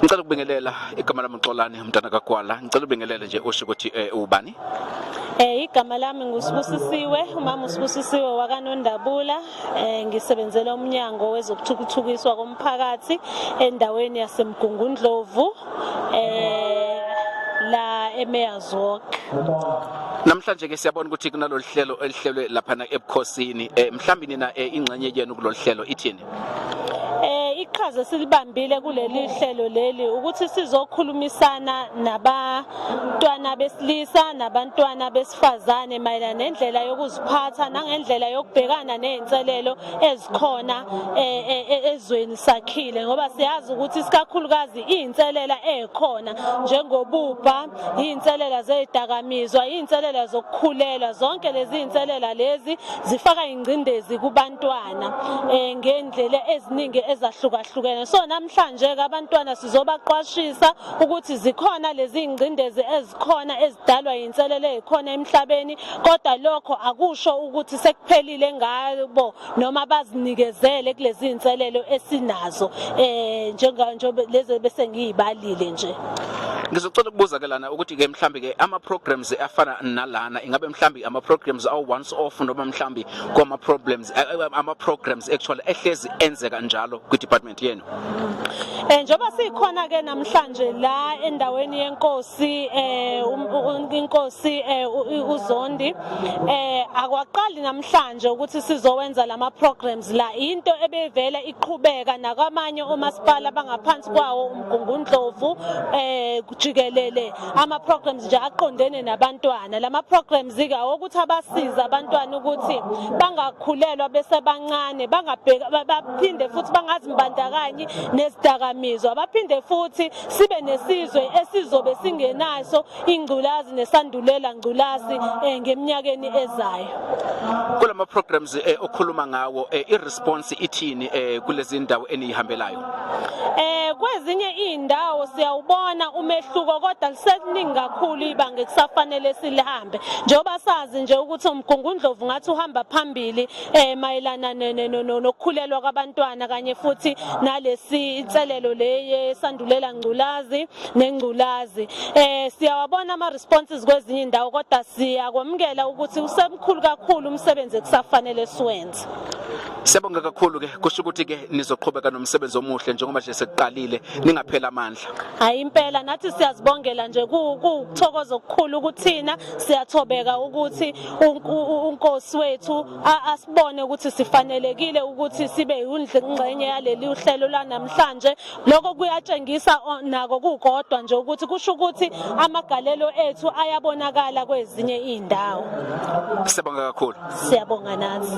Ngicela ukubingelela igama lami uXolani umntana kaGwala. Ngicela ubingelele nje usho ukuthi ubani? Igama lami nguSbusisiswe, uMam Sbusisiswe waNondabula. Ngisebenzela uMnyango wezokuthuthukiswa komphakathi endaweni yaseMngungundlovu la eMeyersburg. Namhlanje ke siyabona ukuthi kunalo hlelo elihlelwe lapha ebukhosini. Mhlawumbe nina ingxenye yenu kulolu hlelo ithini? Iqhaza silibambile kuleli hlelo leli ukuthi sizokhulumisana nabantwana besilisa nabantwana besifazane mayelana nendlela yokuziphatha nangendlela yokubhekana nezinselelo ezikhona ezweni sakhile, ngoba siyazi ukuthi isikakhulukazi izinselela ezikhona njengobubha, izinselela zezidakamizwa, izinselela zokukhulelwa. Zonke lezi zinselela lezi zifaka ingcindezi kubantwana ngendlela eziningi ezahlukahlukene. So namhlanje abantwana sizobaqwashisa ukuthi zikhona lezi ingcindezi ezikhona ezidalwa inselelo ezikhona emhlabeni, kodwa lokho akusho ukuthi sekuphelile ngabo noma bazinikezele kulezi inselelo esinazo njengoba lezi bese ngiyibalile nje. Ngizocela ukubuza ke lana ukuthi ke mhlambi ke ama programs afana nalana ingabe mhlambi ama programs aw once off noma mhlambi kwama problems ama programs actually ehlezi enzeka njalo ku department yenu? Njoba sikhona ke namhlanje la endaweni yenkosi inkosi uZondi akwaqali namhlanje ukuthi sizowenza lama programs la. Into ebevela iqhubeka nakwamanye omasipala bangaphansi kwawo uMngungundlovu kujikelele ama programs nje aqondene nabantwana. Lama programs ke ukuthi abasiza abantwana ukuthi bangakhulelwa bese bancane, bangabheka baphinde futhi bangazimbandakanye nezidakamizwa, baphinde futhi sibe nesizwe esizobe singenaso ingculazi nesandulela ngculazi ngeminyakeni ezayo. Kulama programs okhuluma ngawo iresponse ithini kulezi ndawo enihambelayo? Kwezinye indawo siyawubona umehluko, kodwa liseningi kakhulu ibanga ekusafanele silihambe, njengoba sazi nje ukuthi uMngungundlovu ngathi uhamba phambili mayelana nokukhulelwa kwabantwana kanye futhi nalesi inselelo le sandulela ngculazi nengculazi. Siyawabona ama responses kwezinye indawo, kodwa siyakwamukela ukuthi usemkhulu kakhulu umsebenzi ekusafanele siwenze. Siyabonga kakhulu ke, kusho ukuthi ke nizoqhubeka nomsebenzi omuhle njengoba nje sekuqalile, ningaphela amandla. Hayi impela nathi siyazibongela nje ukuthokoza okukhulu ukuthina siyathobeka ukuthi uNkosi wethu asibone ukuthi sifanelekile ukuthi sibe yingxenye yaleli uhlelo lanamhlanje. Lokho kuyatshengisa nako kukodwa nje ukuthi kusho ukuthi amagalelo ethu ayabonakala kwezinye indawo. Siyabonga kakhulu. Siyabonga nathi.